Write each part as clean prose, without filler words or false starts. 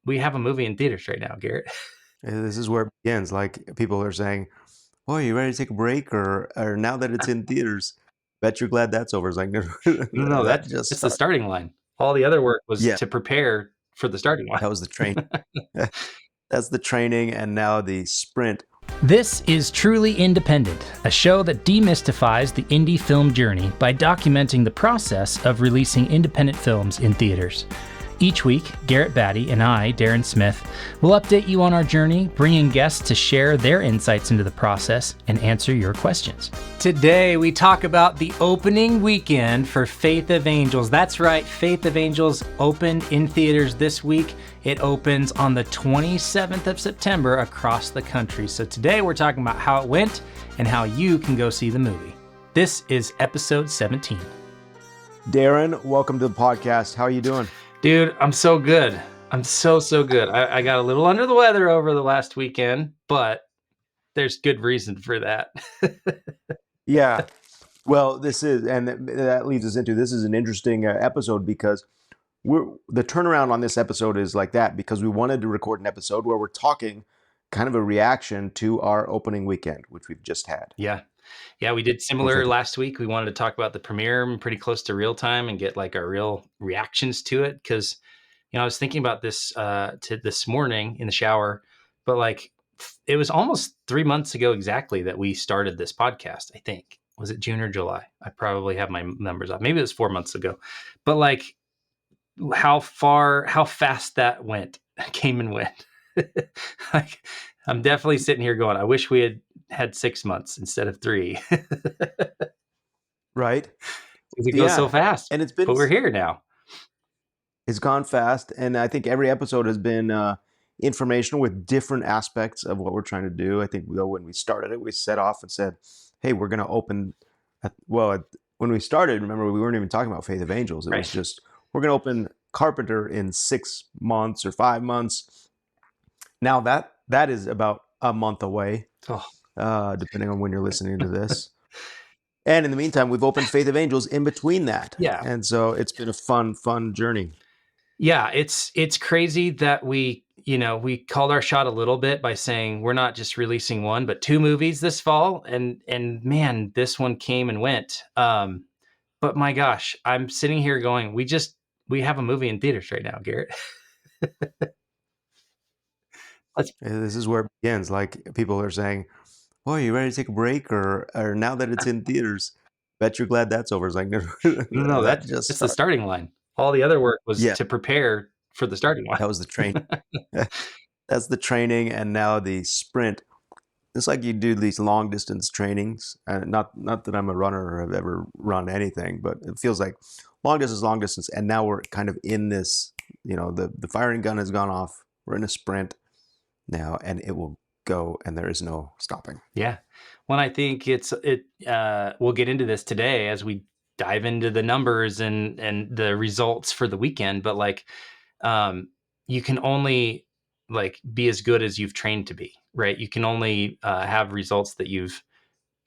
we have a movie in theaters right now, Garrett. This is where it begins. Like people are saying, "Boy, you ready to take a break?" Or now that it's in theaters, bet you're glad that's over. It's like, no, No, that just that's the started. starting line. All the other work was Yeah, to prepare for the starting line. that was the train. That's the training, and now the sprint. This is Truly Independent, a show that demystifies the indie film journey by documenting the process of releasing independent films in theaters. Each week, Garrett Batty and I, Darren Smith, will update you on our journey, bringing guests to share their insights into the process and answer your questions. Today, we talk about the opening weekend for Faith of Angels. That's right, Faith of Angels opened in theaters this week. It opens on the 27th of September across the country. So today, we're talking about how it went and how you can go see the movie. This is episode 17. Darren, welcome to the podcast. How are you doing? Dude, I'm so good. I'm so good. I got a little under the weather over the last weekend, but there's good reason for that. Yeah. Well, that leads us into, this is an interesting episode because the turnaround on this episode is like that because we wanted to record an episode where we're talking kind of a reaction to our opening weekend, which we've just had. Yeah, we did similar last week. We wanted to talk about the premiere pretty close to real time and get like our real reactions to it. Cause I was thinking about this this morning in the shower, but like it was almost 3 months ago exactly that we started this podcast. I think, was it June or July? I probably have my numbers off. Maybe it was 4 months ago, but like how fast that came and went. Like, I'm definitely sitting here going, I wish we had 6 months instead of 3. Right. It goes so fast, and but we're here now. It's gone fast, and I think every episode has been informational with different aspects of what we're trying to do. I think when we started it, we set off and said, "Hey, we're going to open." When we started, remember we weren't even talking about Faith of Angels. It was just we're going to open Carpenter in 6 months or 5 months. Now that is about a month away, depending on when you're listening to this. And in the meantime, we've opened Faith of Angels in between that. Yeah. And so it's been a fun journey. Yeah, it's crazy that we called our shot a little bit by saying we're not just releasing one, but 2 movies this fall. And man, this one came and went. But my gosh, I'm sitting here going, we have a movie in theaters right now, Garrett. This is where it begins. Like people are saying, "Boy, you ready to take a break?" Or now that it's in theaters, bet you're glad that's over. It's like, no, that's just the starting line. All the other work was to prepare for the starting line. That was the train. That's the training, and now the sprint. It's like you do these long distance trainings. Not that I'm a runner or have ever run anything, but it feels like long distance. And now we're kind of in this. The firing gun has gone off. We're in a sprint now, and it will go, and there is no stopping. Yeah. Well, I think we'll get into this today as we dive into the numbers and the results for the weekend. But like, you can only like be as good as you've trained to be, right? You can only have results that you've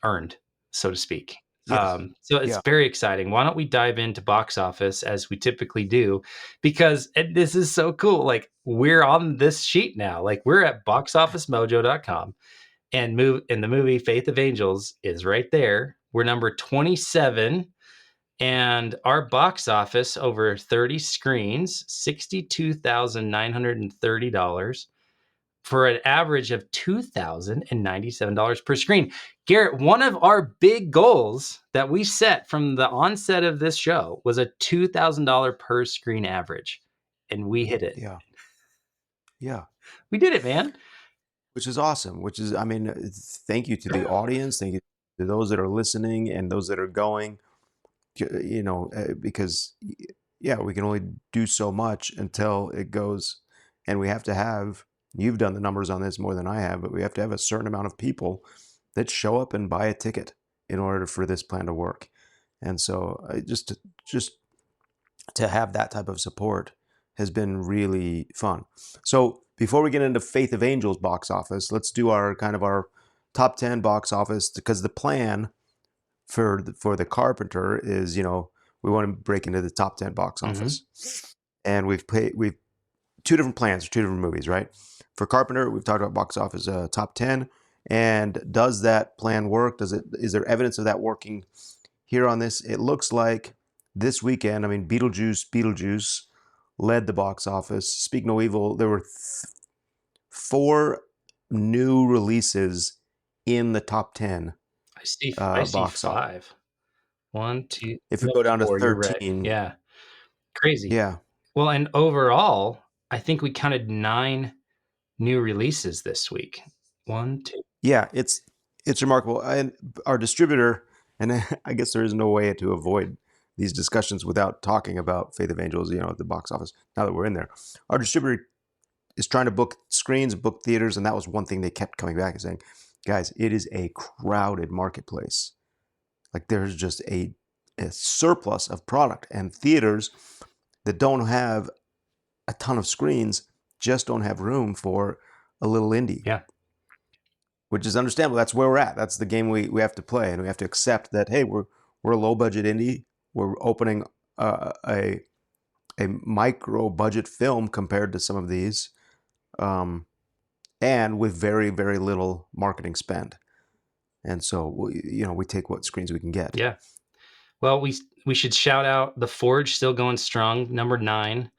earned, so to speak. Yes. So it's very exciting. Why don't we dive into box office as we typically do? Because this is so cool. Like we're on this sheet now. Like we're at boxofficemojo.com and the movie Faith of Angels is right there. We're number 27 and our box office over 30 screens, $62,930 for an average of $2,097 per screen. Garrett, one of our big goals that we set from the onset of this show was a $2,000 per screen average, and we hit it. Yeah. We did it, man. Which is awesome. Thank you to the audience. Thank you to those that are listening and those that are going, because, we can only do so much until it goes, and we have to have, you've done the numbers on this more than I have, but we have to have a certain amount of people that show up and buy a ticket in order for this plan to work. And so just to have that type of support has been really fun. So before we get into Faith of Angels box office, let's do our top 10 box office, because the plan for the Carpenter is, we want to break into the top 10 box office. And we've two different plans, two different movies, right? For Carpenter, we've talked about box office top 10. And does that plan work? Is there evidence of that working here on this? It looks like this weekend, I mean, Beetlejuice led the box office. Speak No Evil, there were 4 new releases in the top 10 I see box office. 5. 1, 2. If we go down to 4, you're right. 13. Yeah. Crazy. Yeah. Well, and overall, I think we counted 9 new releases this week. 1, 2. Yeah, it's remarkable. And our distributor, and I guess there is no way to avoid these discussions without talking about Faith of Angels, at the box office, now that we're in there. Our distributor is trying to book screens, book theaters, and that was one thing they kept coming back and saying, guys, it is a crowded marketplace. Like there's just a surplus of product, and theaters that don't have a ton of screens just don't have room for a little indie. Yeah. Which is understandable. That's where we're at. That's the game we have to play, and we have to accept that, hey, we're a low budget indie. We're opening a micro budget film compared to some of these, and with very, very little marketing spend. And so we take what screens we can get. Yeah. Well, we should shout out The Forge, still going strong, number 9.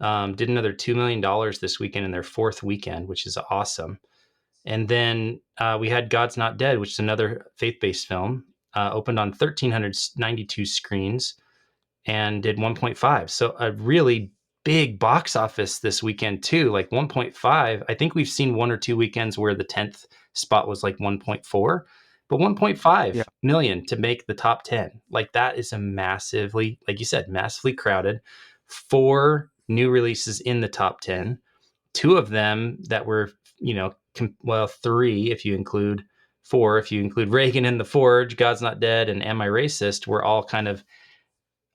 Did another $2 million this weekend in their 4th weekend, which is awesome. And then we had God's Not Dead, which is another faith-based film, opened on 1,392 screens and did 1.5. So a really big box office this weekend too, like 1.5. I think we've seen 1 or 2 weekends where the 10th spot was like 1.4, but 1.5 million to make the top 10. Like that is a massively, like you said, massively crowded. 4 new releases in the top 10. 2 of them that were, 3 if you include 4, if you include Reagan and The Forge, God's Not Dead, and Am I Racist, were all kind of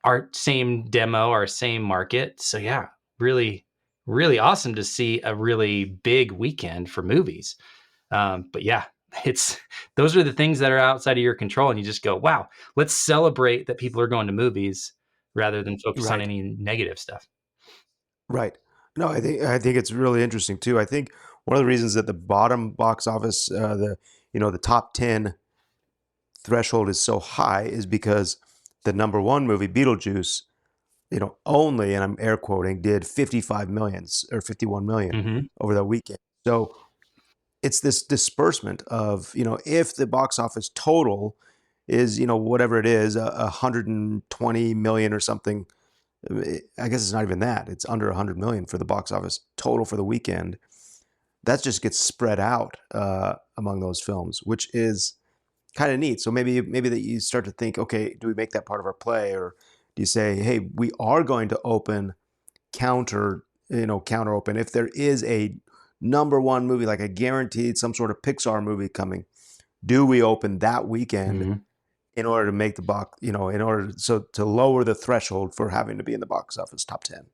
our same demo, our same market. So yeah, really, really awesome to see a really big weekend for movies. But yeah, those are the things that are outside of your control, and you just go, wow, let's celebrate that people are going to movies rather than focus on any negative stuff. Right. No, I think it's really interesting too. I think one of the reasons that the bottom box office, the top 10 threshold is so high is because the number 1 movie, Beetlejuice, only, and I'm air quoting, did 55 million or 51 million over that weekend. So it's this disbursement of, if the box office total is, whatever it is, 120 million or something, I guess it's not even that. It's under 100 million for the box office total for the weekend. That just gets spread out among those films, which is kind of neat. So maybe that you start to think, okay, do we make that part of our play, or do you say, hey, we are going to counter open if there is a number 1 movie, like a guaranteed some sort of Pixar movie coming? Do we open that weekend in order to make the box, to lower the threshold for having to be in the box office top 10?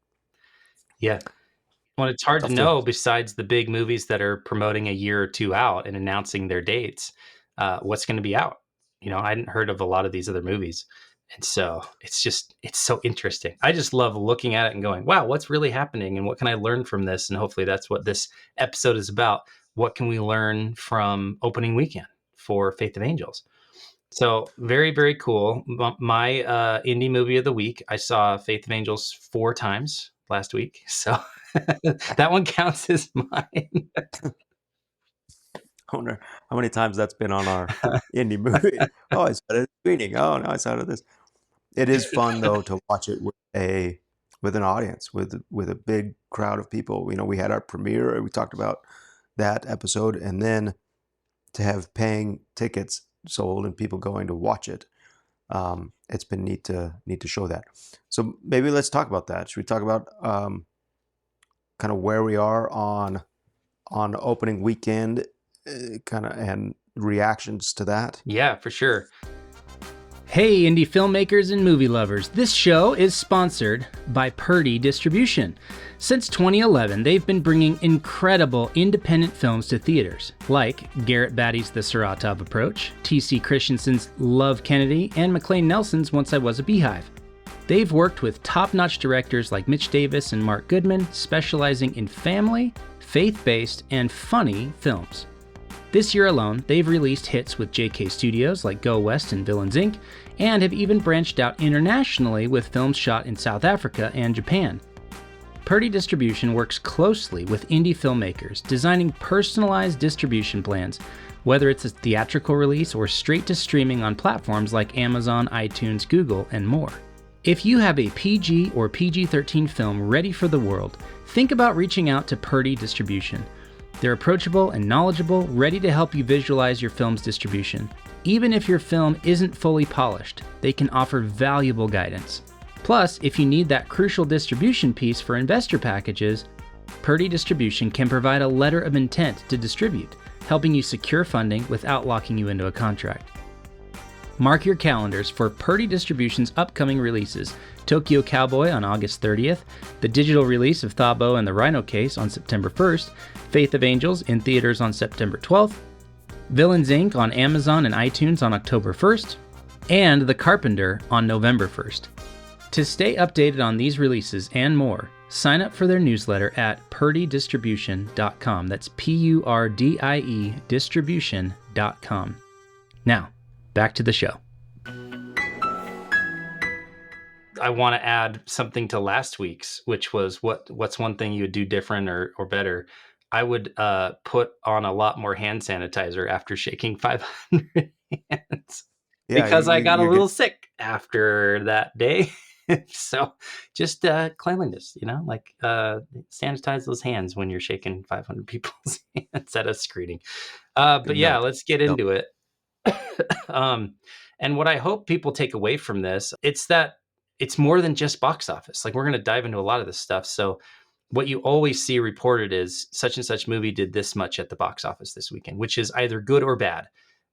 Yeah. Well, it's hard to know, besides the big movies that are promoting a year or 2 out and announcing their dates, what's going to be out. I hadn't heard of a lot of these other movies. And so it's so interesting. I just love looking at it and going, wow, what's really happening? And what can I learn from this? And hopefully that's what this episode is about. What can we learn from opening weekend for Faith of Angels? So very, very cool. My indie movie of the week, I saw Faith of Angels 4 times last week. So that one counts as mine. I wonder how many times that's been on our indie movie. Oh, I saw it at a screening. Oh, no, I saw it at this. It is fun though to watch it with an audience, with a big crowd of people. We had our premiere. We talked about that episode, and then to have paying tickets sold and people going to watch it. It's been neat to show that. So maybe let's talk about that. Should we talk about kind of where we are on opening weekend, and reactions to that? Yeah, for sure. Hey, indie filmmakers and movie lovers. This show is sponsored by Purdy Distribution. Since 2011, they've been bringing incredible independent films to theaters, like Garrett Batty's The Saratov Approach, T.C. Christensen's Love Kennedy, and McLean Nelson's Once I Was a Beehive. They've worked with top-notch directors like Mitch Davis and Mark Goodman, specializing in family, faith-based, and funny films. This year alone, they've released hits with JK Studios like Go West and Villains Inc., and have even branched out internationally with films shot in South Africa and Japan. Purdy Distribution works closely with indie filmmakers, designing personalized distribution plans, whether it's a theatrical release or straight to streaming on platforms like Amazon, iTunes, Google, and more. If you have a PG or PG-13 film ready for the world, think about reaching out to Purdy Distribution. They're approachable and knowledgeable, ready to help you visualize your film's distribution. Even if your film isn't fully polished, they can offer valuable guidance. Plus, if you need that crucial distribution piece for investor packages, Purdy Distribution can provide a letter of intent to distribute, helping you secure funding without locking you into a contract. Mark your calendars for Purdy Distribution's upcoming releases: Tokyo Cowboy on August 30th, the digital release of Thabo and the Rhino Case on September 1st, Faith of Angels in theaters on September 12th, Villains Inc. on Amazon and iTunes on October 1st, and The Carpenter on November 1st. To stay updated on these releases and more, sign up for their newsletter at purdydistribution.com. That's Purdie distribution.com. Now, back to the show. I want to add something to last week's, which was what's one thing you would do different or better. I would put on a lot more hand sanitizer after shaking 500 hands, because I got a little sick after that day. So just cleanliness, like sanitize those hands when you're shaking 500 people's hands at a screening. But yeah, let's get into it. And what I hope people take away from this, it's that it's more than just box office. Like, we're going to dive into a lot of this stuff. So what you always see reported is such and such movie did this much at the box office this weekend, which is either good or bad.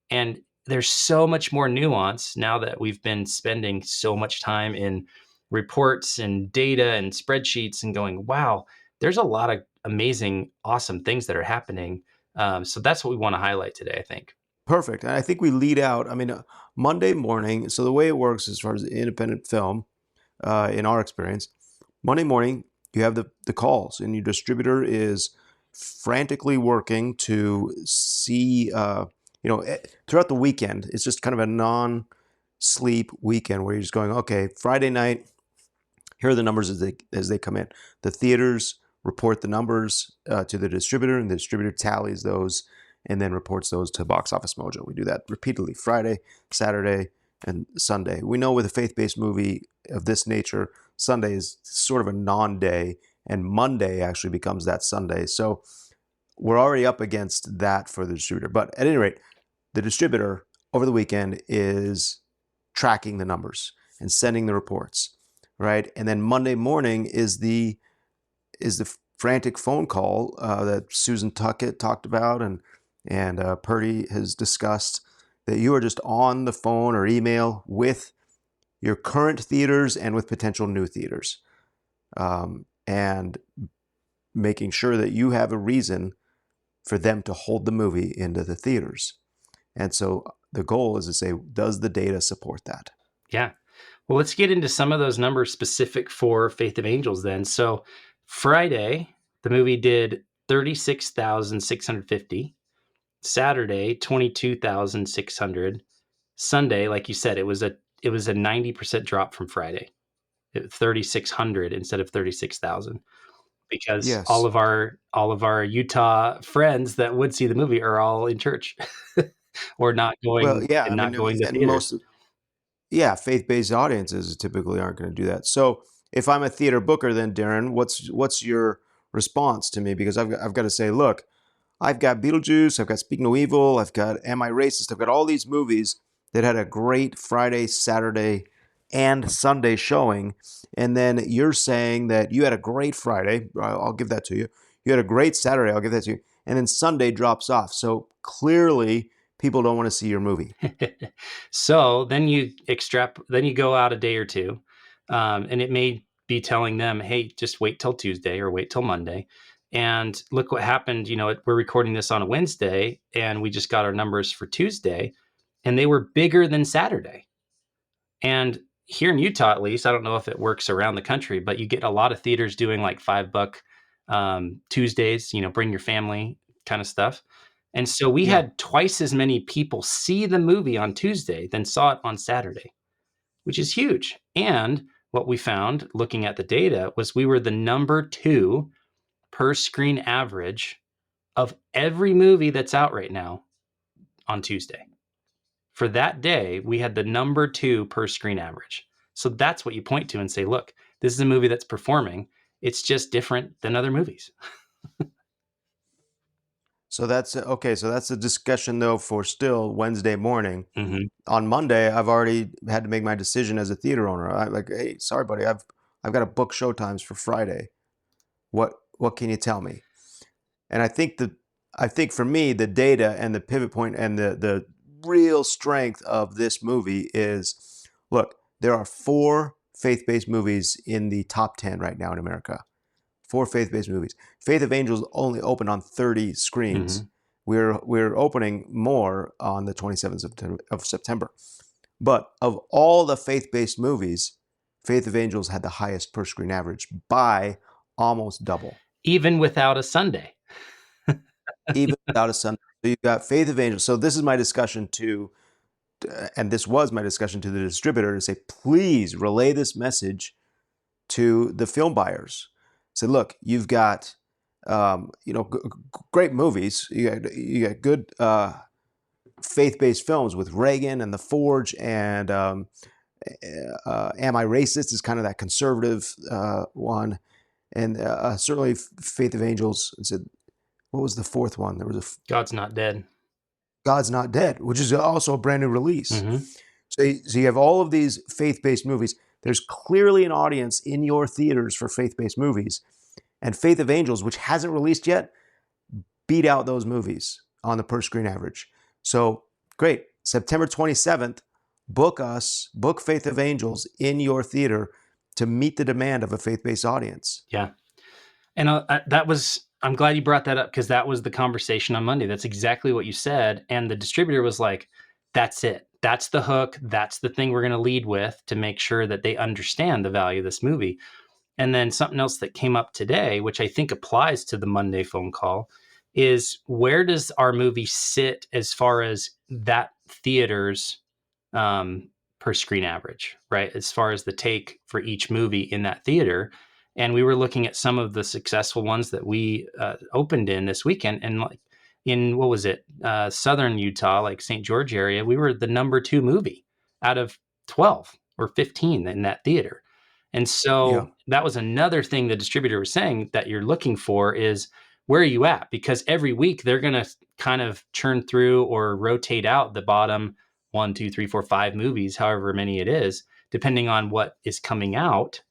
And there's so much more nuance now that we've been spending so much time in reports and data and spreadsheets and going, wow, there's a lot of amazing, awesome things that are happening. So that's what we want to highlight today, I think. Perfect. And I think we lead out, Monday morning. So the way it works as far as independent film, in our experience, Monday morning, you have the calls, and your distributor is frantically working to see, throughout the weekend, it's just kind of a non-sleep weekend where you're just going, okay, Friday night, here are the numbers as they come in. The theaters report the numbers to the distributor, and the distributor tallies those and then reports those to Box Office Mojo. We do that repeatedly, Friday, Saturday, and Sunday. We know with a faith-based movie of this nature, Sunday is sort of a non-day, and Monday actually becomes that Sunday. So we're already up against that for the distributor. But at any rate, the distributor over the weekend is tracking the numbers and sending the reports, right? And then Monday morning is the frantic phone call that Susan Tuckett talked about and Purdy has discussed, that you are just on the phone or email with your current theaters and with potential new theaters, and making sure that you have a reason for them to hold the movie into the theaters. And so the goal is to say, does the data support that? Yeah. Well, let's get into some of those numbers specific for Faith of Angels then. So Friday, the movie did 36,650. Saturday, 22,600. Sunday, like you said, it was a 90% drop from Friday. 3,600 instead of 36,000, because Yes. all of our Utah friends that would see the movie are all in church or not going. Well, yeah, not going to theaters. Faith-based audiences typically aren't going to do that. So if I'm a theater booker, then Darren, what's your response to me? Because I've got to say, look, I've got Beetlejuice, I've got Speak No Evil, I've got Am I Racist? I've got all these movies that had a great Friday, Saturday, and Sunday showing. And then you're saying that you had a great Friday. I'll give that to you. You had a great Saturday. I'll give that to you. And then Sunday drops off. So clearly people don't want to see your movie. So then you go out a day or two, and it may be telling them, hey, just wait till Tuesday or wait till Monday. And look what happened. We're recording this on a Wednesday, and we just got our numbers for Tuesday, and they were bigger than Saturday. And here in Utah, at least, I don't know if it works around the country, but you get a lot of theaters doing like $5 Tuesdays, bring your family kind of stuff. And so we Yeah. had twice as many people see the movie on Tuesday than saw it on Saturday, which is huge. And what we found looking at the data was we were the number 2 per screen average of every movie that's out right now on Tuesday. For that day, we had the number 2 per screen average. So that's what you point to and say, look, this is a movie that's performing. It's just different than other movies. So that's okay. So that's a discussion though for still Wednesday morning. Mm-hmm. On Monday, I've already had to make my decision as a theater owner. I like, hey, sorry, buddy, I've got to book showtimes for Friday. What can you tell me? And I think for me, the data and the pivot point and the real strength of this movie is, look, there are 4 faith-based movies in the top 10 right now in America. 4 faith-based movies. Faith of Angels only opened on 30 screens. We're opening more on the 27th of September. But of all the faith-based movies, Faith of Angels had the highest per screen average by almost double. Even without a Sunday. Even without a Sunday. So you've got Faith of Angels. So this is my discussion to, and this was my discussion to the distributor to say, please relay this message to the film buyers. Say, look, you've got, great movies. You got good faith-based films with Reagan and The Forge and Am I Racist is kind of that conservative one. And certainly Faith of Angels. What was the 4th one? There was God's Not Dead. God's Not Dead, which is also a brand new release. Mm-hmm. So you have all of these faith-based movies. There's clearly an audience in your theaters for faith-based movies. And Faith of Angels, which hasn't released yet, beat out those movies on the per screen average. So great. September 27th, book Faith of Angels in your theater to meet the demand of a faith-based audience. Yeah. And I'm glad you brought that up because that was the conversation on Monday. That's exactly what you said. And the distributor was like, that's it. That's the hook. That's the thing we're going to lead with to make sure that they understand the value of this movie. And then something else that came up today, which I think applies to the Monday phone call, is where does our movie sit as far as that theater's per screen average, right? As far as the take for each movie in that theater. And we were looking at some of the successful ones that we opened in this weekend. And like in, what was it? Southern Utah, like St. George area, we were the number 2 movie out of 12 or 15 in that theater. And so that was another thing the distributor was saying that you're looking for is where are you at? Because every week they're going to kind of churn through or rotate out the bottom 1, 2, 3, 4, 5 movies, however many it is, depending on what is coming out.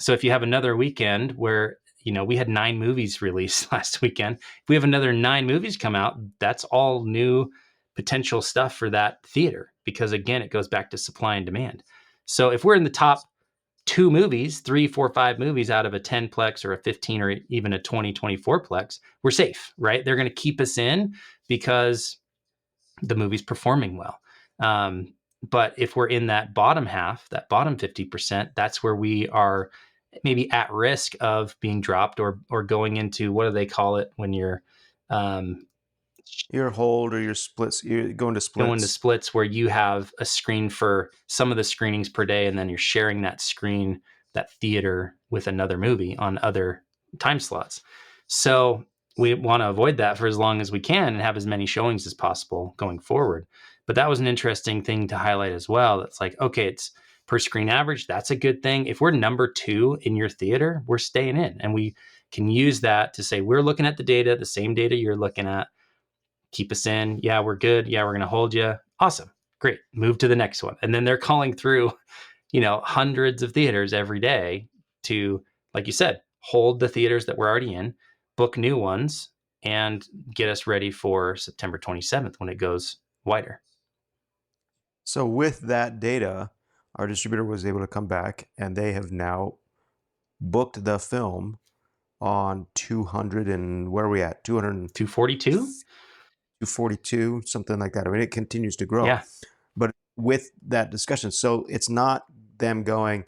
So if you have another weekend where, we had 9 movies released last weekend, if we have another 9 movies come out, that's all new potential stuff for that theater. Because again, it goes back to supply and demand. So if we're in the top 2 movies, 3, 4, 5 movies out of a 10 plex or a 15 or even a 20, 24 plex, we're safe, right? They're going to keep us in because the movie's performing well. But if we're in that bottom half, that bottom 50%, that's where we are maybe at risk of being dropped or going into, what do they call it when you're your hold or your splits, you're going to splits where you have a screen for some of the screenings per day, and then you're sharing that screen, that theater, with another movie on other time slots. So we want to avoid that for as long as we can and have as many showings as possible going forward. But that was an interesting thing to highlight as well. That's like, okay, it's per screen average. That's a good thing. If we're number 2 in your theater, we're staying in, and we can use that to say, we're looking at the data, the same data you're looking at. Keep us in. Yeah, we're good. Yeah, we're going to hold you. Awesome. Great. Move to the next one. And then they're calling through, hundreds of theaters every day to, like you said, hold the theaters that we're already in, book new ones, and get us ready for September 27th when it goes wider. So with that data, our distributor was able to come back, and they have now booked the film on 200 and where are we at? 242? 242, something like that. I mean, it continues to grow. Yeah. But with that discussion, so it's not them going,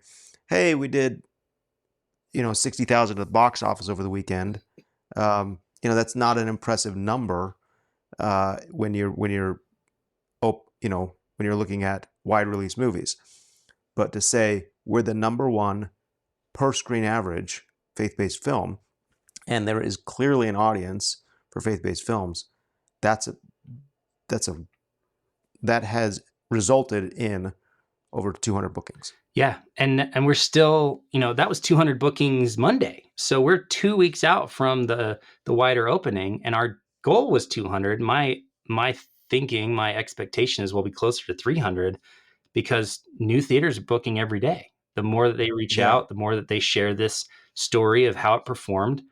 hey, we did, 60,000 at the box office over the weekend. That's not an impressive number when you're looking at wide release movies. But to say we're the number one per screen average faith-based film, and there is clearly an audience for faith-based films, that has resulted in over 200 bookings. Yeah. And we're still, that was 200 bookings Monday. So we're 2 weeks out from the wider opening, and our goal was 200. My thinking, my expectation is we'll be closer to 300 because new theaters are booking every day. The more that they reach out, the more that they share this story of how it performed,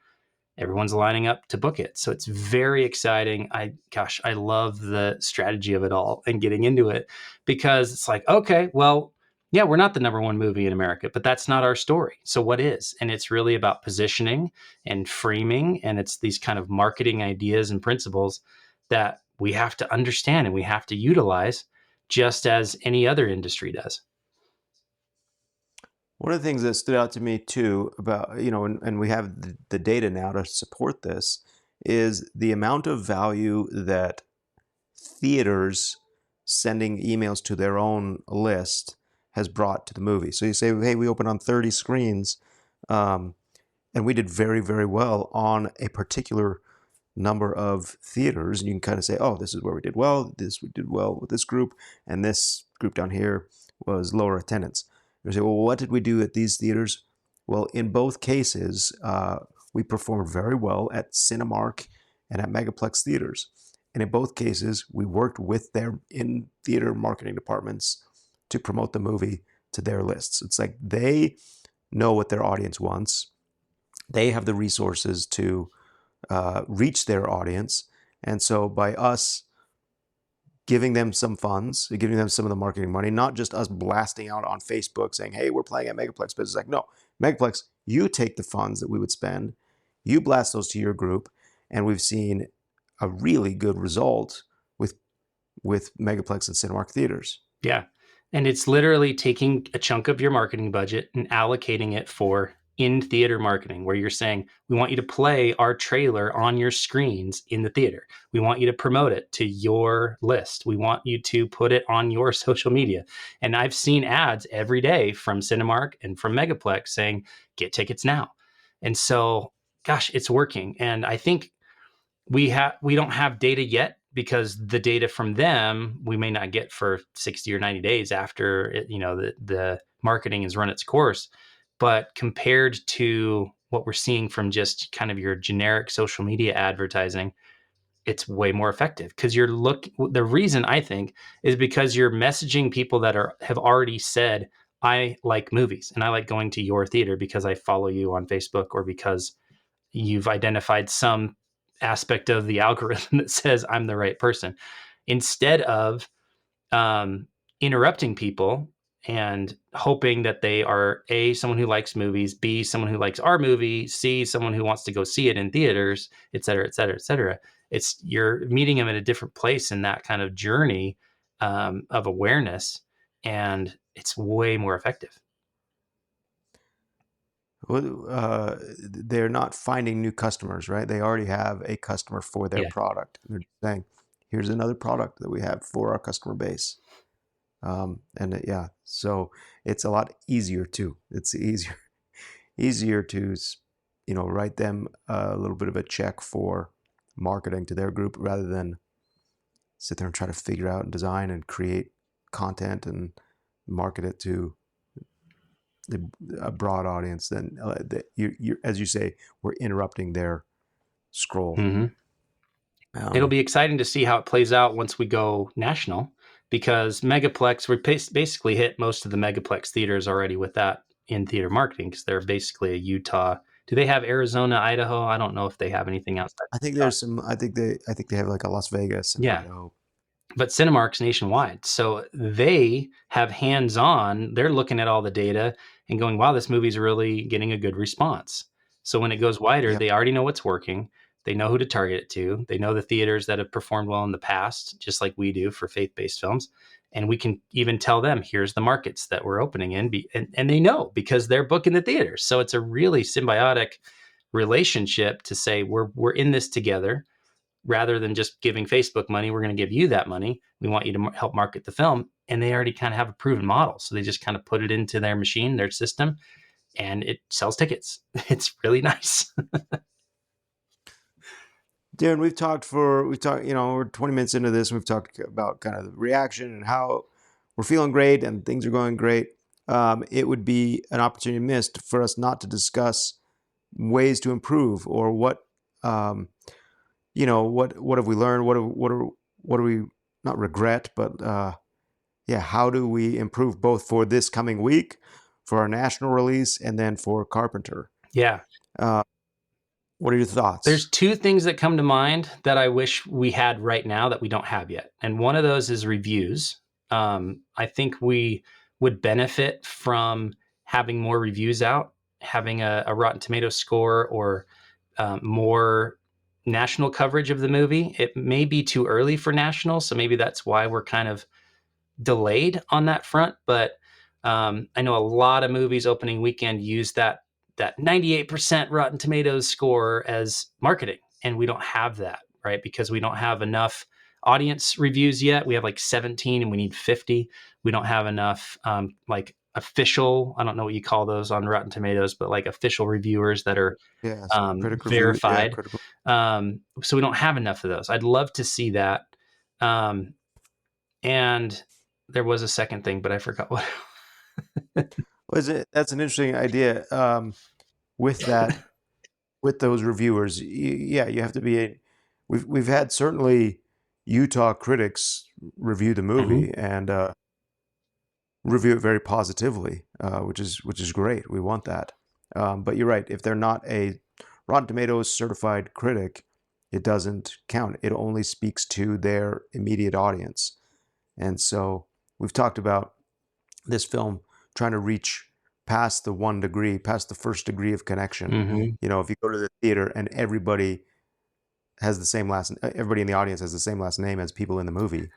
everyone's lining up to book it. So it's very exciting. I love the strategy of it all and getting into it, because it's like, okay, well, yeah, we're not the number one movie in America, but that's not our story. So what is? And it's really about positioning and framing. And it's these kind of marketing ideas and principles that we have to understand and we have to utilize, just as any other industry does. One of the things that stood out to me too about, and we have the data now to support this, is the amount of value that theaters sending emails to their own list has brought to the movie. So you say, hey, we opened on 30 screens, and we did very, very well on a particular number of theaters. And you can kind of say, oh, this is where we did well. We did well with this group, and this group down here was lower attendance. You say, well, what did we do at these theaters? Well, in both cases, we performed very well at Cinemark and at Megaplex theaters. And in both cases, we worked with their in-theater marketing departments to promote the movie to their lists. It's like they know what their audience wants. They have the resources to reach their audience. And so by us giving them some funds, giving them some of the marketing money, not just us blasting out on Facebook saying, hey, we're playing at Megaplex, but it's like, no, Megaplex, you take the funds that we would spend, you blast those to your group, and we've seen a really good result with Megaplex and Cinemark theaters. Yeah. And it's literally taking a chunk of your marketing budget and allocating it for in-theater marketing, where you're saying, we want you to play our trailer on your screens in the theater. We want you to promote it to your list. We want you to put it on your social media. And I've seen ads every day from Cinemark and from Megaplex saying, get tickets now. And so, gosh, it's working. And I think we don't have data yet, because the data from them we may not get for 60 or 90 days after it, the marketing has run its course. But compared to what we're seeing from just kind of your generic social media advertising, it's way more effective, because the reason I think is because you're messaging people that have already said, I like movies and I like going to your theater because I follow you on Facebook, or because you've identified some aspect of the algorithm that says I'm the right person, instead of interrupting people and hoping that they are A, someone who likes movies, B, someone who likes our movie, C, someone who wants to go see it in theaters, et cetera, et cetera, et cetera. You're meeting them at a different place in that kind of journey of awareness, and it's way more effective. Well, they're not finding new customers, right? They already have a customer for their product. They're saying, here's another product that we have for our customer base. So it's a lot easier too. It's easier to, write them a little bit of a check for marketing to their group, rather than sit there and try to figure out and design and create content and market it to a broad audience. Then you as you say, we're interrupting their scroll. Mm-hmm. It'll be exciting to see how it plays out once we go national, because Megaplex, we basically hit most of the Megaplex theaters already with that in-theater marketing, because they're basically a Utah. Do they have Arizona, Idaho? I don't know if they have anything outside. I think there's some. I think they have like a Las Vegas and Idaho. But Cinemark's nationwide, so they have hands-on. They're looking at all the data and going, wow, this movie's really getting a good response. So when it goes wider, they already know what's working. They know who to target it to. They know the theaters that have performed well in the past, just like we do for faith-based films. And we can even tell them, here's the markets that we're opening in. And they know because they're booking the theaters. So it's a really symbiotic relationship to say we're in this together. Rather than just giving Facebook money, we're going to give you that money. We want you to help market the film. And they already kind of have a proven model. So they just kind of put it into their machine, their system, and it sells tickets. It's really nice. Darren, we've talked, we're 20 minutes into this, and we've talked about kind of the reaction and how we're feeling great and things are going great. It would be an opportunity missed for us not to discuss ways to improve, or what have we learned? What do we not regret, but how do we improve both for this coming week, for our national release, and then for Carpenter? Yeah. What are your thoughts? There's two things that come to mind that I wish we had right now that we don't have yet. And one of those is reviews. I think we would benefit from having more reviews out, having a Rotten Tomatoes score, or more national coverage of the movie. It may be too early for national, so maybe that's why we're kind of delayed on that front. But I know a lot of movies opening weekend use that 98% Rotten Tomatoes score as marketing. And we don't have that, right? Because we don't have enough audience reviews yet. We have like 17 and we need 50. We don't have enough like official, I don't know what you call those on Rotten Tomatoes, but like official reviewers that are verified. So we don't have enough of those. I'd love to see that. And there was a second thing, but I forgot what. That's an interesting idea. With those reviewers, you have to be we've had certainly Utah critics review the movie and review it very positively, which is great. We want that. But you're right. If they're not a Rotten Tomatoes certified critic, it doesn't count. It only speaks to their immediate audience. And so we've talked about this film trying to reach past the 1 degree, past the first degree of connection. If you go to the theater and everybody has the same everybody in the audience has the same last name as people in the movie,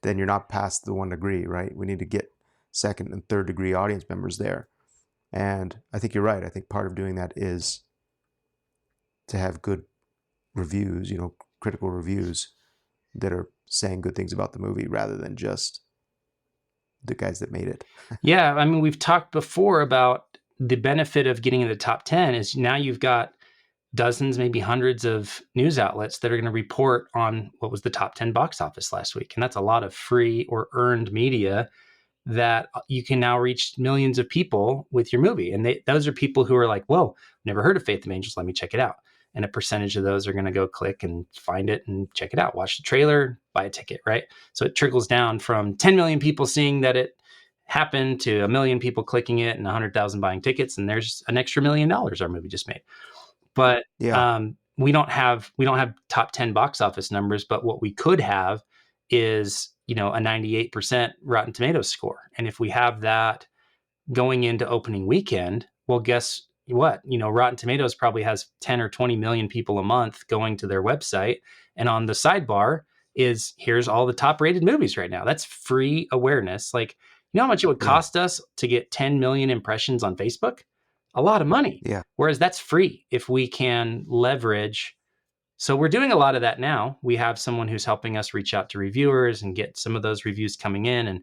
then you're not past the 1 degree, right? We need to get second and third degree audience members there. And I think you're right. I think part of doing that is to have good reviews, critical reviews that are saying good things about the movie rather than just the guys that made it. Yeah. I mean, we've talked before about the benefit of getting in the top 10 is now you've got dozens, maybe hundreds of news outlets that are going to report on what was the top 10 box office last week. And that's a lot of free or earned media that you can now reach millions of people with your movie. And those are people who are like, whoa, never heard of Faith of Angels. Let me check it out. And a percentage of those are going to go click and find it and check it out, watch the trailer, buy a ticket, right? So it trickles down from 10 million people seeing that it happened to 1 million people clicking it and 100,000 buying tickets. And there's an extra $1 million our movie just made. But we don't have top 10 box office numbers, but what we could have is, a 98% Rotten Tomatoes score. And if we have that going into opening weekend, well, guess what? Rotten Tomatoes probably has 10 or 20 million people a month going to their website. And on the sidebar is, here's all the top rated movies right now. That's free awareness. Like, you know how much it would cost us to get 10 million impressions on Facebook? A lot of money. Yeah. Whereas that's free if we can leverage. So we're doing a lot of that now. We have someone who's helping us reach out to reviewers and get some of those reviews coming in. And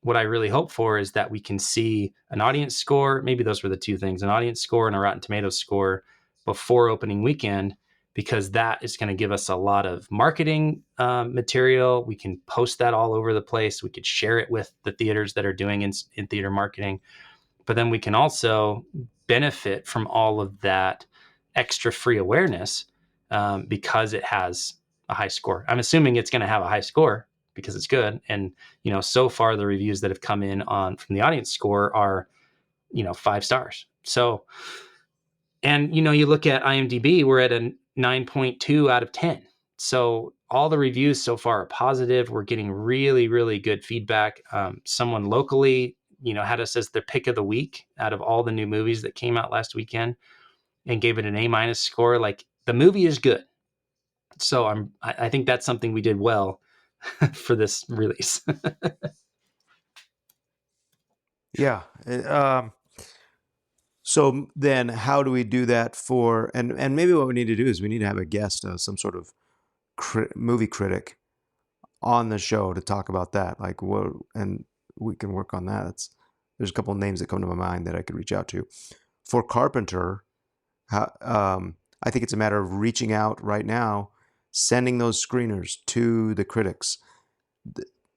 what I really hope for is that we can see an audience score. Maybe those were the two things, an audience score and a Rotten Tomatoes score before opening weekend, because that is going to give us a lot of marketing material. We can post that all over the place. We could share it with the theaters that are doing in theater marketing. But then we can also benefit from all of that extra free awareness because it has a high score. I'm assuming it's going to have a high score because it's good. And, so far the reviews that have come in from the audience score are, 5 stars. So, and, you look at IMDb, we're at a 9.2 out of 10. So all the reviews so far are positive. We're getting really, really good feedback. Someone locally, had us as their pick of the week out of all the new movies that came out last weekend and gave it an A- score. Like, the movie is good. So I think that's something we did well for this release. Yeah. So then how do we do that for, and maybe what we need to do is we need to have a guest, some sort of movie critic on the show to talk about that. Like what, and we can work on that. There's a couple of names that come to my mind that I could reach out to. For Carpenter, I think it's a matter of reaching out right now, sending those screeners to the critics.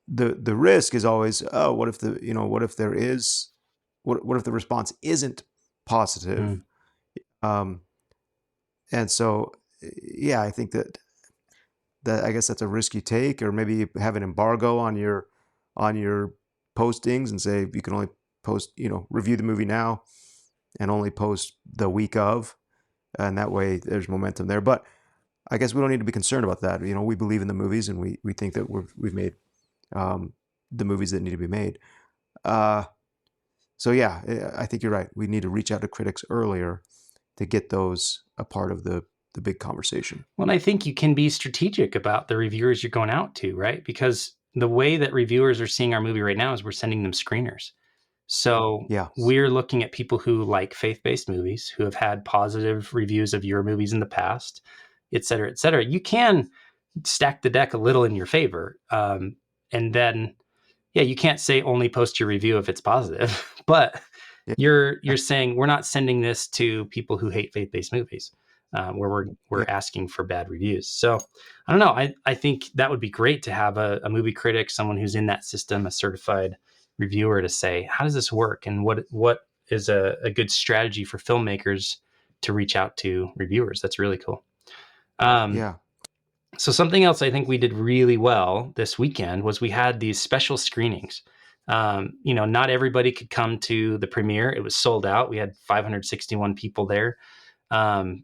The risk is always, oh, what if what if there is, what if the response isn't positive? Mm. Um, and so, yeah, I think that I guess that's a risk you take, or maybe you have an embargo on your postings and say you can only post, review the movie now and only post the week of, and that way there's momentum there. But I guess we don't need to be concerned about that. We believe in the movies, and we think that we've made the movies that need to be made. So yeah, I think you're right. We need to reach out to critics earlier to get those a part of the big conversation. Well, I think you can be strategic about the reviewers you're going out to, right? Because the way that reviewers are seeing our movie right now is we're sending them screeners. So Yeah. we're looking at people who like faith-based movies, who have had positive reviews of your movies in the past, et cetera, et cetera. You can stack the deck a little in your favor. And then, yeah, you can't say only post your review if it's positive, but Yeah. you're saying we're not sending this to people who hate faith-based movies, where we're Yeah. asking for bad reviews. So I don't know. I think that would be great to have a movie critic, someone who's in that system, a certified reviewer, to say, how does this work, and what is a good strategy for filmmakers to reach out to reviewers. That's really cool. Yeah. So something else I think we did really well this weekend was we had these special screenings. Not everybody could come to the premiere. It was sold out. We had 561 people there, um,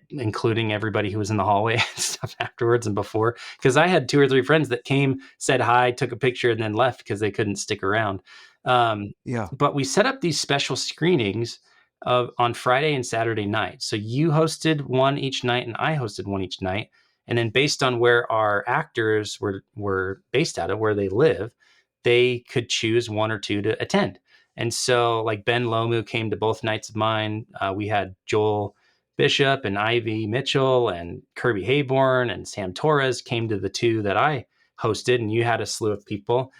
including everybody who was in the hallway and stuff afterwards and before. Because I had 2 or 3 friends that came, said hi, took a picture, and then left because they couldn't stick around. Yeah. But we set up these special screenings on Friday and Saturday night. So you hosted one each night, and I hosted one each night. And then based on where our actors were based out of, where they live, they could choose one or two to attend. And so, like, Ben Lomu came to both nights of mine. We had Joel Bishop and Ivy Mitchell and Kirby Hayborn and Sam Torres came to the 2 that I hosted, and you had a slew of people.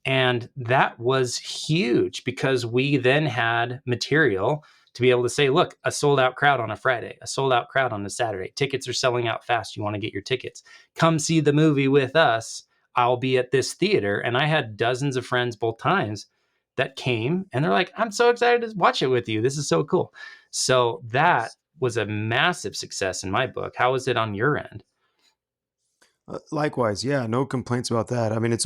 And that was huge because we then had material to be able to say, look, a sold out crowd on a Friday, a sold out crowd on a Saturday. Tickets are selling out fast. You want to get your tickets. Come see the movie with us. I'll be at this theater. And I had dozens of friends both times that came, and they're like, I'm so excited to watch it with you. This is so cool. So that was a massive success in my book. How was it on your end? Likewise, yeah, no complaints about that. I mean,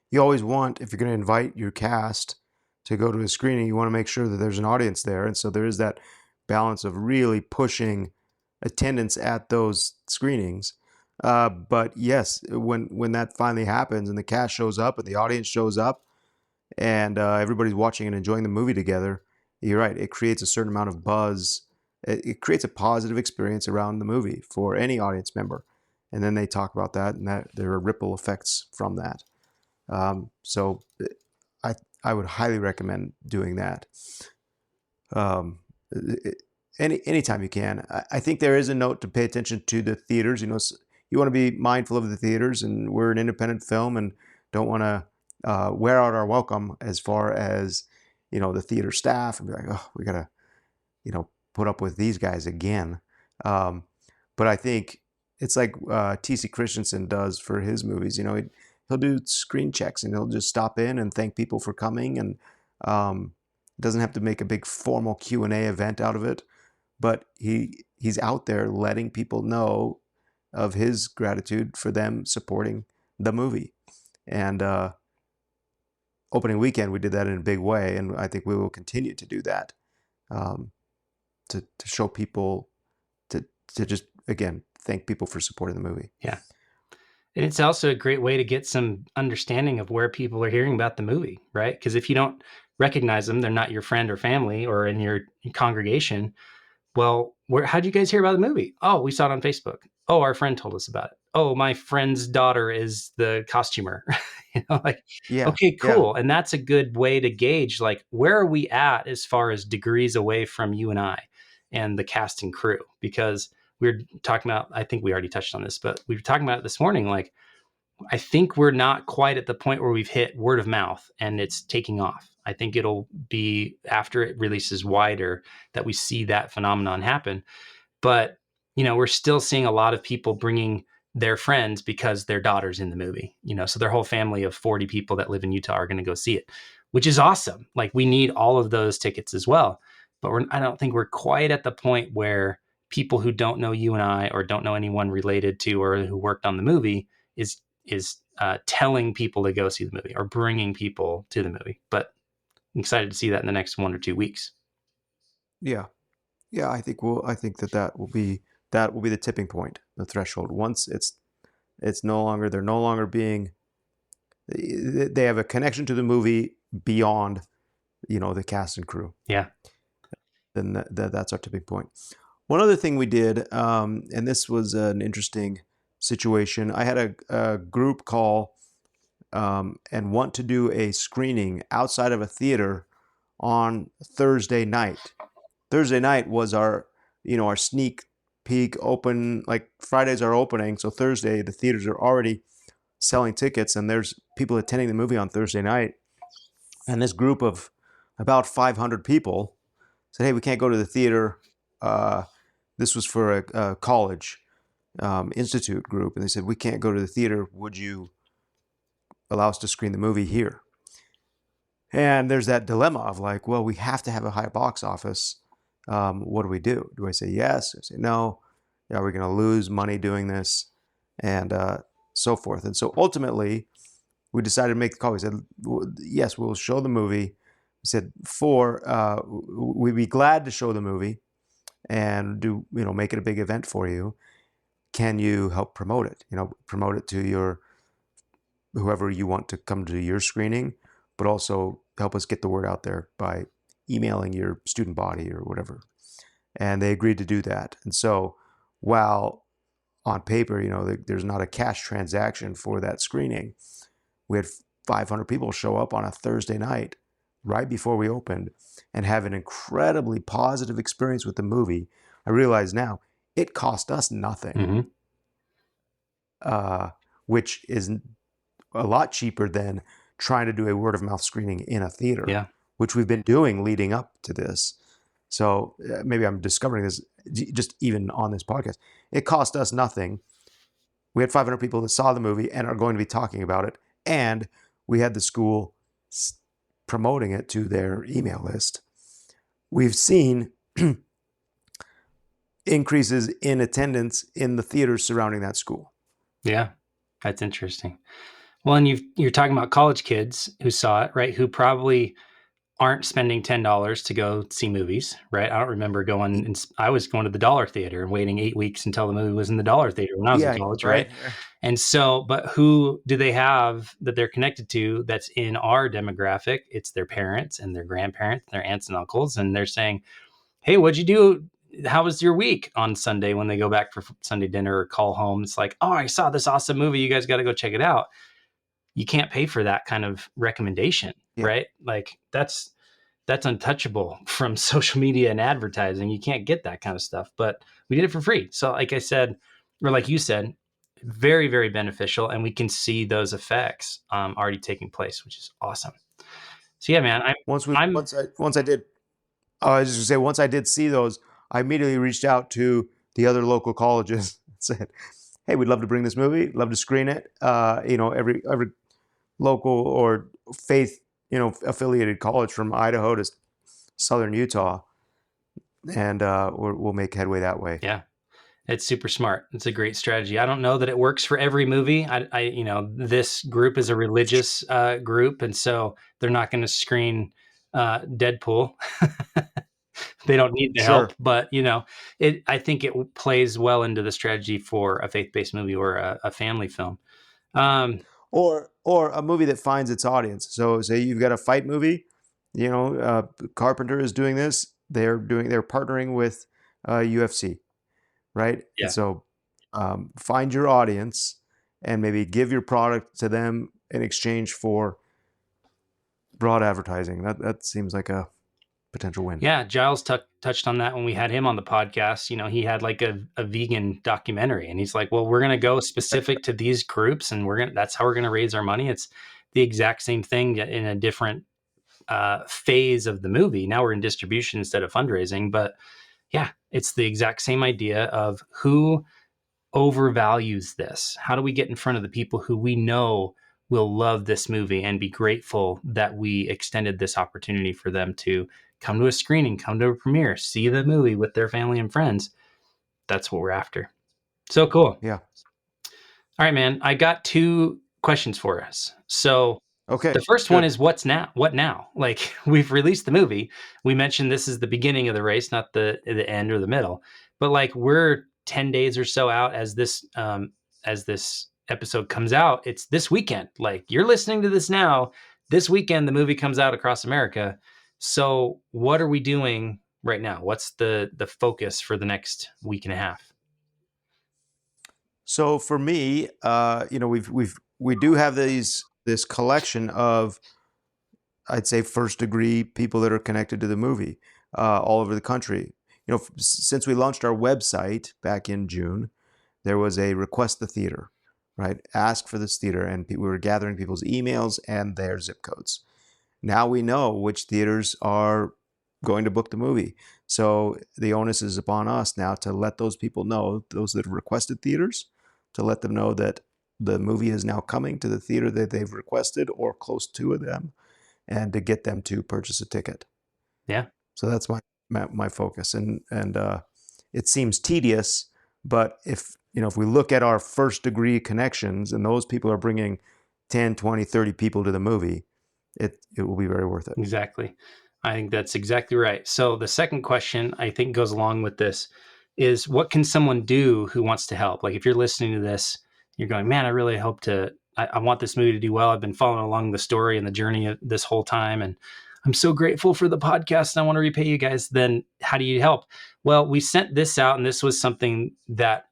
you always want, if you're going to invite your cast to go to a screening, you want to make sure that there's an audience there. And so there is that balance of really pushing attendance at those screenings. But yes, when that finally happens and the cast shows up and the audience shows up and everybody's watching and enjoying the movie together, you're right. It creates a certain amount of buzz. It creates a positive experience around the movie for any audience member. And then they talk about that, and that there are ripple effects from that. So I would highly recommend doing that. Um, anytime you can. I think there is a note to pay attention to the theaters. You want to be mindful of the theaters, and we're an independent film, and don't want to wear out our welcome as far as the theater staff and be like, oh, we gotta put up with these guys again. But I think it's like T.C. Christensen does for his movies. He'll do screen checks, and he'll just stop in and thank people for coming, and doesn't have to make a big formal Q&A event out of it. But he's out there letting people know of his gratitude for them supporting the movie. And opening weekend, we did that in a big way, and I think we will continue to do that, to show people, to just, again, thank people for supporting the movie. Yeah. And it's also a great way to get some understanding of where people are hearing about the movie, right? Because if you don't recognize them, they're not your friend or family or in your congregation. Well, how'd you guys hear about the movie? Oh, we saw it on Facebook. Oh, our friend told us about it. Oh, my friend's daughter is the costumer. Like, Yeah, okay, yeah, cool. And that's a good way to gauge, like, where are we at as far as degrees away from you and I and the cast and crew? Because we were talking about, I think we already touched on this, but we were talking about it this morning. Like, I think we're not quite at the point where we've hit word of mouth and it's taking off. I think it'll be after it releases wider that we see that phenomenon happen. But, we're still seeing a lot of people bringing their friends because their daughter's in the movie, so their whole family of 40 people that live in Utah are going to go see it, which is awesome. Like, we need all of those tickets as well. But I don't think we're quite at the point where people who don't know you and I, or don't know anyone related to or who worked on the movie, is telling people to go see the movie or bringing people to the movie. But I'm excited to see that in the next 1 or 2 weeks. yeah, yeah. I think that will be the tipping point, the threshold. Once it's no longer they're no longer being they have a connection to the movie beyond the cast and crew. Yeah. Then that's our tipping point. One other thing we did, and this was an interesting situation. I had a group call and want to do a screening outside of a theater on Thursday night. Thursday night was our sneak peek open. Like, Fridays are opening, so Thursday the theaters are already selling tickets, and there's people attending the movie on Thursday night. And this group of about 500 people said, "Hey, we can't go to the theater." This was for a college institute group, and they said, "We can't go to the theater. Would you allow us to screen the movie here?" And there's that dilemma of, like, well, we have to have a high box office. What do we do? Do I say yes? Do I say no? Are we going to lose money doing this? And so forth. And so ultimately, we decided to make the call. We said, yes, we'll show the movie. We said, we'd be glad to show the movie and make it a big event for you. Can you help promote it? Promote it to whoever you want to come to your screening, but also help us get the word out there by emailing your student body or whatever. And they agreed to do that. And so, while on paper, there's not a cash transaction for that screening, we had 500 people show up on a Thursday night right before we opened and have an incredibly positive experience with the movie. I realize now it cost us nothing, which is a lot cheaper than trying to do a word of mouth screening in a theater, Yeah. which we've been doing leading up to this. So maybe I'm discovering this just even on this podcast. It cost us nothing. We had 500 people that saw the movie and are going to be talking about it. And we had the school promoting it to their email list. We've seen increases in attendance in the theaters surrounding that school. Yeah, that's interesting. Well, and you're talking about college kids who saw it, right? Who probably aren't spending $10 to go see movies, right? I don't remember going, and I was going to the Dollar Theater and waiting 8 weeks until the movie was in the Dollar Theater when I was in college, right? And so, but who do they have that they're connected to that's in our demographic? It's their parents and their grandparents, their aunts and uncles, and they're saying, "Hey, what'd you do? How was your week?" On Sunday when they go back for Sunday dinner or call home. It's like, "Oh, I saw this awesome movie. You guys got to go check it out." You can't pay for that kind of recommendation, right? Like, that's untouchable from social media and advertising. You can't get that kind of stuff, but we did it for free. So like I said, or like you said, very, very beneficial. And we can see those effects already taking place, which is awesome. So yeah, man, once I did, I was just gonna say, once I did see those, I immediately reached out to the other local colleges and said, "Hey, we'd love to bring this movie, love to screen it." Every local or faith, affiliated college from Idaho to southern Utah, and we'll make headway that way. Yeah, it's super smart. It's a great strategy. I don't know that it works for every movie. This group is a religious group, and so they're not going to screen Deadpool. They don't need the help, but I think it plays well into the strategy for a faith-based movie or a family film. Or a movie that finds its audience. So say you've got a fight movie, Carpenter is doing this. They're partnering with UFC, right? Yeah. And so find your audience and maybe give your product to them in exchange for broad advertising. That seems like a potential win. Yeah, Giles touched on that when we had him on the podcast. You know, he had like a vegan documentary, and he's like, well, we're going to go specific to these groups, and that's how we're going to raise our money. It's the exact same thing in a different phase of the movie. Now we're in distribution instead of fundraising, but yeah, it's the exact same idea of who overvalues this. How do we get in front of the people who we know will love this movie and be grateful that we extended this opportunity for them to come to a screening, come to a premiere, see the movie with their family and friends? That's what we're after. So cool. Yeah. All right, man. I got 2 questions for us. So okay, the first good. one is what now? Like, we've released the movie. We mentioned this is the beginning of the race, not the end or the middle. But like, we're 10 days or so out as this episode comes out. It's this weekend. Like, you're listening to this now. This weekend, the movie comes out across America. So what are we doing right now? What's the focus for the next week and a half? So for me, we do have this collection of, I'd say, first degree people that are connected to the movie all over the country. You know, since we launched our website back in June, there was a request the theater, right? Ask for this theater, and we were gathering people's emails and their zip codes. Now we know which theaters are going to book the movie. So the onus is upon us now to let those people know, those that have requested theaters, to let them know that the movie is now coming to the theater that they've requested or close to them, and to get them to purchase a ticket. Yeah. So that's my focus. And it seems tedious, but if we look at our first degree connections and those people are bringing 10, 20, 30 people to the movie, it will be very worth it. Exactly. I think that's exactly right. So the second question I think goes along with this is, what can someone do who wants to help? Like, if you're listening to this, you're going, man, I really hope I want this movie to do well. I've been following along the story and the journey of this whole time, and I'm so grateful for the podcast and I want to repay you guys. Then how do you help? Well, we sent this out, and this was something that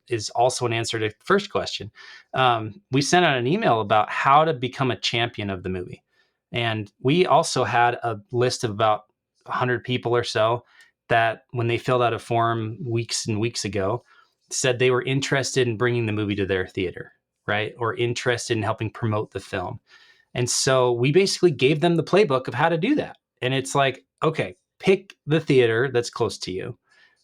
is also an answer to the first question. We sent out an email about how to become a champion of the movie. And we also had a list of about 100 people or so that, when they filled out a form weeks and weeks ago, said they were interested in bringing the movie to their theater, right? Or interested in helping promote the film. And so we basically gave them the playbook of how to do that. And it's like, okay, pick the theater that's close to you.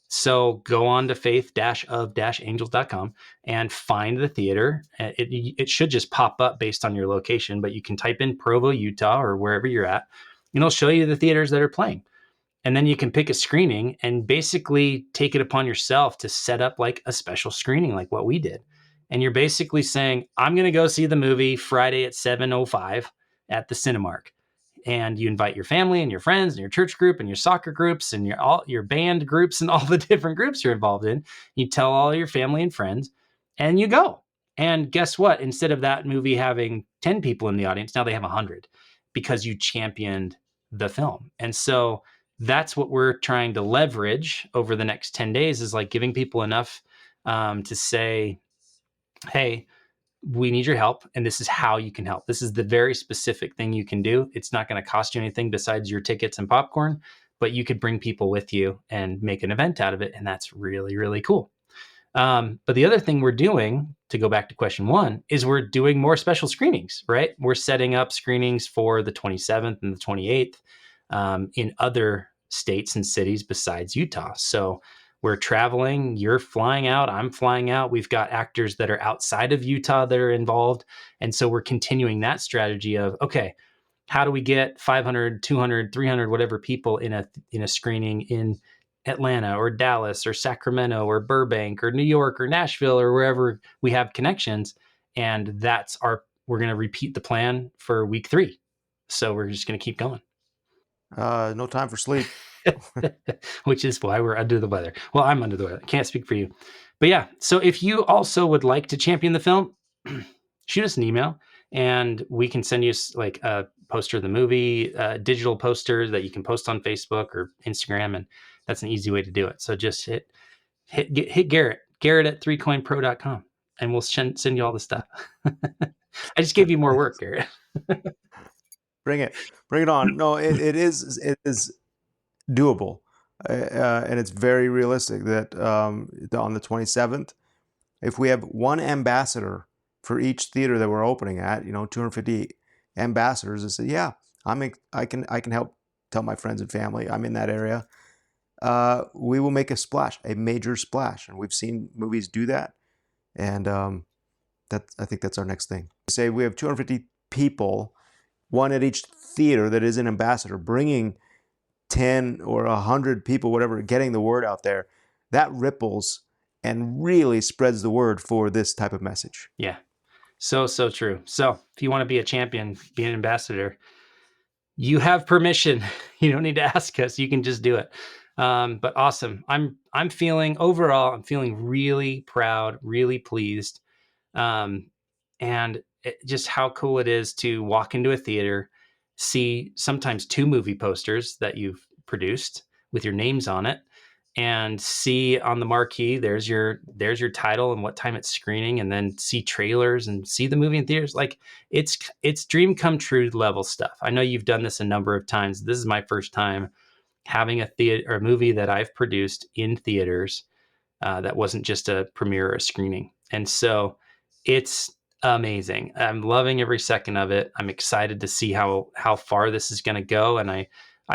So go on to faith-of-angels.com and find the theater. It should just pop up based on your location, but you can type in Provo, Utah, or wherever you're at, and it'll show you the theaters that are playing. And then you can pick a screening and basically take it upon yourself to set up like a special screening, like what we did. And you're basically saying, I'm going to go see the movie Friday at 7:05 at the Cinemark. And you invite your family and your friends and your church group and your soccer groups and your band groups and all the different groups you're involved in. You tell all your family and friends, and you go. And guess what? Instead of that movie having 10 people in the audience, now they have 100, because you championed the film. And so that's what we're trying to leverage over the next 10 days, is like giving people enough to say, hey, we need your help, and this is how you can help. This is the very specific thing you can do. It's not going to cost you anything besides your tickets and popcorn, but you could bring people with you and make an event out of it. And that's really, really cool. But the other thing we're doing, to go back to question 1, is we're doing more special screenings, right? We're setting up screenings for the 27th and the 28th in other states and cities besides Utah. So we're traveling, you're flying out, I'm flying out. We've got actors that are outside of Utah that are involved. And so we're continuing that strategy of, okay, how do we get 500, 200, 300, whatever people in a screening in Atlanta or Dallas or Sacramento or Burbank or New York or Nashville or wherever we have connections. And we're going to repeat the plan for week 3. So we're just going to keep going. No time for sleep. Which is why we're under the weather. Well, I'm under the weather. I can't speak for you. But yeah, so if you also would like to champion the film, shoot us an email and we can send you like a poster of the movie, digital poster that you can post on Facebook or Instagram. And that's an easy way to do it. So just hit Garrett. Garrett@3coinpro.com, and we'll send you all the stuff. I just gave you more work, Garrett. Bring it on. No, it is doable, and it's very realistic that on the 27th, if we have one ambassador for each theater that we're opening at, 250 ambassadors, and say, yeah, I can help tell my friends and family I'm in that area. We will make a major splash, and we've seen movies do that, and I think that's our next thing. Say we have 250 people, one at each theater that is an ambassador, bringing 10 or 100 people, whatever, getting the word out there. That ripples and really spreads the word for this type of message. Yeah. So true. So if you want to be a champion, be an ambassador, you have permission. You don't need to ask us. You can just do it. But awesome. I'm feeling really proud, really pleased. And just how cool it is to walk into a theater, see sometimes 2 movie posters that you've produced with your names on it, and see on the marquee, there's your title and what time it's screening, and then see trailers and see the movie in theaters. Like it's dream come true level stuff. I know you've done this a number of times. This is my first time having a movie that I've produced in theaters that wasn't just a premiere or a screening. And so it's amazing. I'm loving every second of it. I'm excited to see how far this is going to go. And I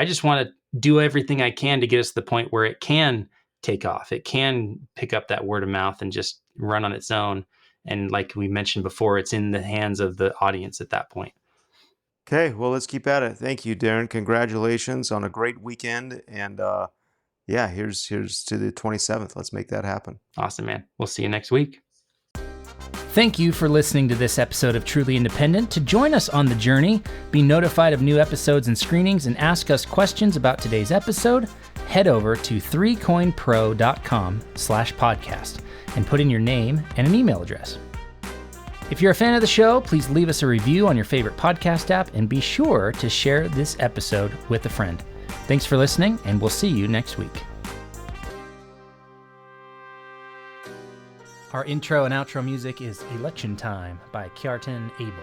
just want to do everything I can to get us to the point where it can take off. It can pick up that word of mouth and just run on its own. And like we mentioned before, it's in the hands of the audience at that point. Okay, well, let's keep at it. Thank you, Darren. Congratulations on a great weekend. And here's to the 27th. Let's make that happen. Awesome, man. We'll see you next week. Thank you for listening to this episode of Truly Independent. To join us on the journey, be notified of new episodes and screenings, and ask us questions about today's episode, head over to 3coinpro.com/podcast and put in your name and an email address. If you're a fan of the show, please leave us a review on your favorite podcast app, and be sure to share this episode with a friend. Thanks for listening, and we'll see you next week. Our intro and outro music is Election Time by Kjartan Abel.